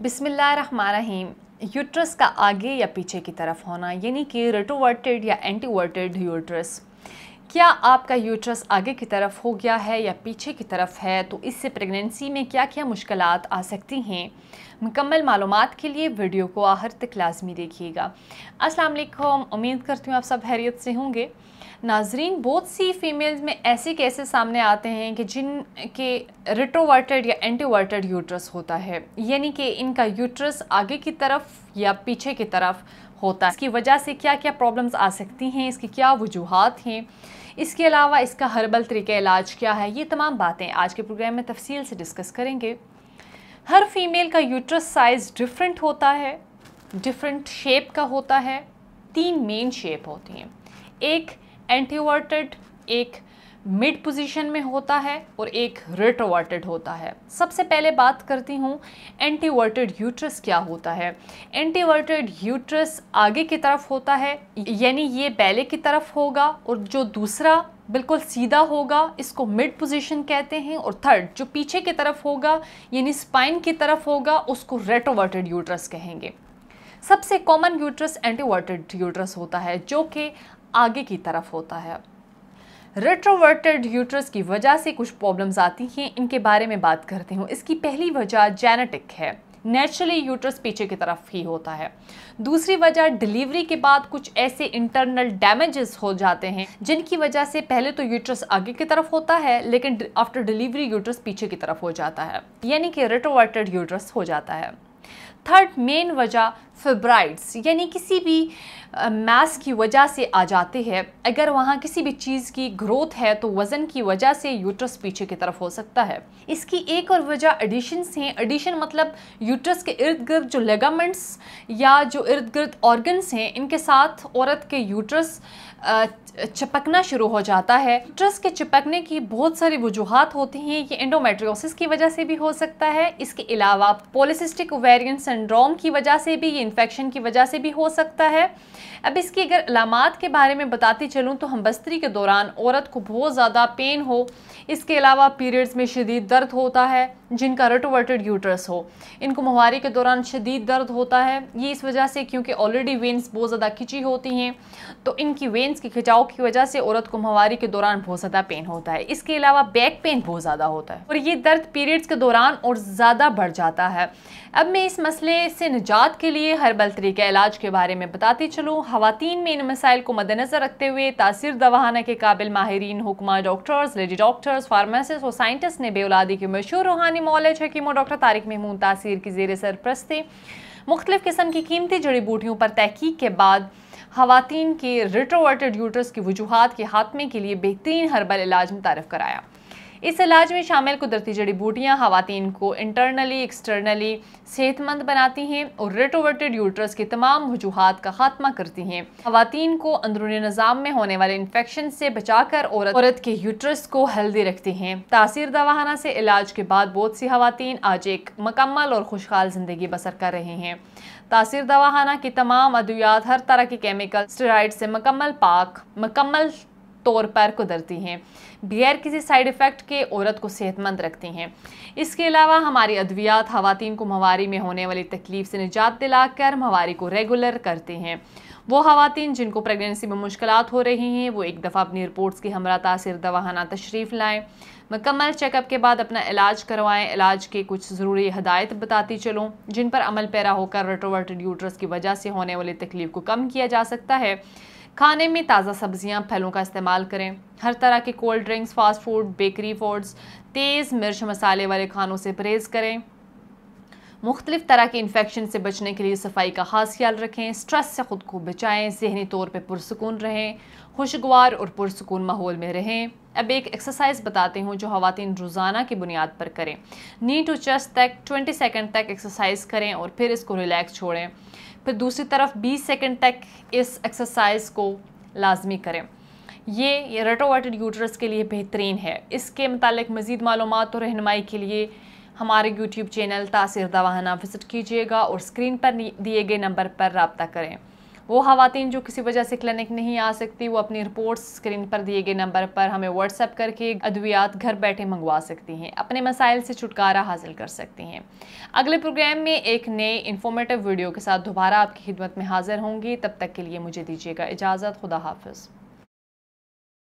बिस्मिल्लाहिर्रहमानिर्रहीम। यूट्रस का आगे या पीछे की तरफ होना यानी कि रेट्रोवर्टेड या एंटीवर्टेड यूट्रस। क्या आपका यूट्रस आगे की तरफ हो गया है या पीछे की तरफ है, तो इससे प्रेगनेंसी में क्या क्या मुश्किलात आ सकती हैं। मुकम्मल मालूमात के लिए वीडियो को आखिर तक लाजमी देखिएगा। अस्सलाम वालेकुम, उम्मीद करती हूँ आप सब खैरियत से होंगे। नाजरीन, बहुत सी फीमेल्स में ऐसे केसेस सामने आते हैं कि जिनके रेट्रोवर्टेड या एंटीवर्टेड यूट्रस होता है, यानी कि इनका यूट्रस आगे की तरफ या पीछे की तरफ होता है। इसकी वजह से क्या क्या प्रॉब्लम्स आ सकती हैं, इसकी क्या वजूहात हैं, इसके अलावा इसका हर्बल तरीका इलाज क्या है, ये तमाम बातें आज के प्रोग्राम में तफसील से डिस्कस करेंगे। हर फीमेल का यूट्रस साइज़ डिफरेंट होता है, डिफरेंट शेप का होता है। 3 मेन शेप होती हैं, एक एंटीवर्टेड, एक मिड पोजीशन में होता है और एक रेट्रोवर्टेड होता है। सबसे पहले बात करती हूँ एंटीवर्टेड यूट्रस क्या होता है। एंटीवर्टेड यूट्रस आगे की तरफ होता है, यानी ये पहले की तरफ होगा, और जो दूसरा बिल्कुल सीधा होगा इसको मिड पोजीशन कहते हैं, और थर्ड जो पीछे की तरफ होगा यानी स्पाइन की तरफ होगा उसको रेट्रोवर्टेड यूट्रस कहेंगे। सबसे कॉमन यूट्रस एंटीवर्टेड यूट्रस होता है जो कि आगे की तरफ होता है। रेट्रोवर्टेड यूट्रस की वजह से कुछ प्रॉब्लम्स आती हैं, इनके बारे में बात करती हूँ। इसकी पहली वजह जेनेटिक है, नेचुरली यूट्रस पीछे की तरफ ही होता है। दूसरी वजह डिलीवरी के बाद कुछ ऐसे इंटरनल डैमेजेस हो जाते हैं जिनकी वजह से पहले तो यूट्रस आगे की तरफ होता है लेकिन आफ्टर डिलीवरी यूट्रस पीछे की तरफ हो जाता है, यानी कि रेट्रोवर्टेड यूट्रस हो जाता है। थर्ड मेन वजह फिब्राइड्स यानी किसी भी मास की वजह से आ जाते हैं। अगर वहाँ किसी भी चीज़ की ग्रोथ है तो वज़न की वजह से यूट्रस पीछे की तरफ हो सकता है। इसकी एक और वजह एडिशंस हैं। एडिशन मतलब यूट्रस के इर्द गिर्द जो लेगामेंट्स या जो इर्द गिर्द ऑर्गन्स हैं, इनके साथ औरत के यूट्रस चिपकना शुरू हो जाता है। यूट्रस के चिपकने की बहुत सारी वजूहात होती हैं। ये एंडोमेट्रियोसिस की वजह से भी हो सकता है, इसके अलावा पॉलीसिस्टिक ओवेरियन सिंड्रोम की वजह से भी, ये इन्फेक्शन की वजह से भी हो सकता है। अब इसकी अगर अलामात के बारे में बताती चलूँ तो हम बस्तरी के दौरान औरत को बहुत ज़्यादा पेन हो, इसके अलावा पीरियड्स में शदीद दर्द होता है जिनका रेट्रोवर्टेड यूट्रस हो, इनको माहवारी के दौरान शदीद दर्द होता है। ये इस वजह से क्योंकि ऑलरेडी वेन्स बहुत ज़्यादा खिंची होती हैं, तो इनकी वेन्स की खिंचाव की वजह से औरत को माहवारी के दौरान बहुत ज़्यादा पेन होता है। इसके अलावा बैक पेन बहुत ज़्यादा होता है और ये दर्द पीरियड्स के दौरान और ज़्यादा बढ़ जाता है। अब मैं इस मसले से निजात के लिए हर्बल तरीका इलाज के बारे में बताती चलूँ। ख़वातीन में इन मसाइल को मद्देनज़र रखते हुए तासीर दवाखाना के काबिल माहिरीन, हुक्मा डॉक्टर्स, लेडी डॉक्टर्स, फार्मासिस्ट और साइंटिस्ट ने बेऔलादी के मशहूर रूहानी मौलज हकीम और डॉक्टर तारिक महमूद तासीर की ज़ेर सरपरस्ती मुख्तलिफ़ किस्म की कीमती जड़ी बूटियों पर तहकीक के बाद ख़वातीन के रेट्रोवर्टेड यूट्रस की वजूहात के खात्मे के लिए बेहतरीन हर्बल इलाज मुतारफ़ कराया। इस इलाज में शामिल कुदरती जड़ी बूटियाँ ख़वातीन को इंटरनली एक्सटर्नली सेहतमंद बनाती हैं और रेट्रोवर्टेड यूट्रस की तमाम वजूहात का खात्मा करती हैं। ख़वातीन को अंदरूनी निज़ाम में होने वाले इन्फेक्शन से बचाकर औरत के यूट्रस को हेल्दी रखती हैं। तासीर दवाखाना से इलाज के बाद बहुत सी ख़वातीन आज एक मुकम्मल और खुशहाल ज़िंदगी बसर कर रही हैं। तासीर दवाखाना की तमाम अद्वियात हर तरह के केमिकल स्टेरॉइड से मुकम्मल तौर पर कुदरती हैं, बगैर किसी साइड इफ़ेक्ट के औरत को सेहतमंद रखती हैं। इसके अलावा हमारी अद्वियात ख़वातीन को माहवारी में होने वाली तकलीफ़ से निजात दिलाकर माहवारी को रेगुलर करते हैं। वो ख़वातीन जिनको प्रेगनेंसी में मुश्किलात हो रही हैं वो एक दफ़ा अपनी रिपोर्ट्स की हमरा तासीर दवाखाना तशरीफ़ लाएँ, मुकम्मल चेकअप के बाद अपना इलाज करवाएं। इलाज के कुछ ज़रूरी हदायत बताती चलूँ जिन पर अमल पैरा होकर रेट्रोवर्टेड यूट्रस की वजह से होने वाली तकलीफ़ को कम किया जा सकता है। खाने में ताज़ा सब्जियां, फलों का इस्तेमाल करें। हर तरह के cold drinks, fast food, bakery foods, तेज़ मिर्च मसाले वाले खानों से परहेज़ करें। मुख्तलिफ़ तरह के इन्फेक्शन से बचने के लिए सफाई का ख़ास ख्याल रखें। स्ट्रेस से ख़ुद को बचाएं, ज़हनी तौर पर पुरसुकून रहें, खुशगवार और पुरसुकून माहौल में रहें। अब एक एक्सरसाइज बताते हूँ जो ख़वातीन रोज़ाना की बुनियाद पर करें। नी टू चेस्ट तक 20 सेकंड तक एक्सरसाइज करें और फिर इसको रिलैक्स छोड़ें। फिर दूसरी तरफ 20 सेकंड तक इस एक्सरसाइज को लाजमी करें। ये रेट्रोवर्टेड यूट्रस के लिए बेहतरीन है। इसके मुतालिक मज़ीद मालूमात और रहनुमाई के लिए हमारे YouTube चैनल तासीर दवाखाना विज़िट कीजिएगा और स्क्रीन पर दिए गए नंबर पर रब्ता करें। वो ख़वातीन जो किसी वजह से क्लिनिक नहीं आ सकती, वो अपनी रिपोर्ट्स स्क्रीन पर दिए गए नंबर पर हमें व्हाट्सएप करके अद्वियात घर बैठे मंगवा सकती हैं, अपने मसाइल से छुटकारा हासिल कर सकती हैं। अगले प्रोग्राम में एक नए इन्फॉर्मेटिव वीडियो के साथ दोबारा आपकी खिदमत में हाजिर होंगी। तब तक के लिए मुझे दीजिएगा इजाज़त। खुदा हाफिज़।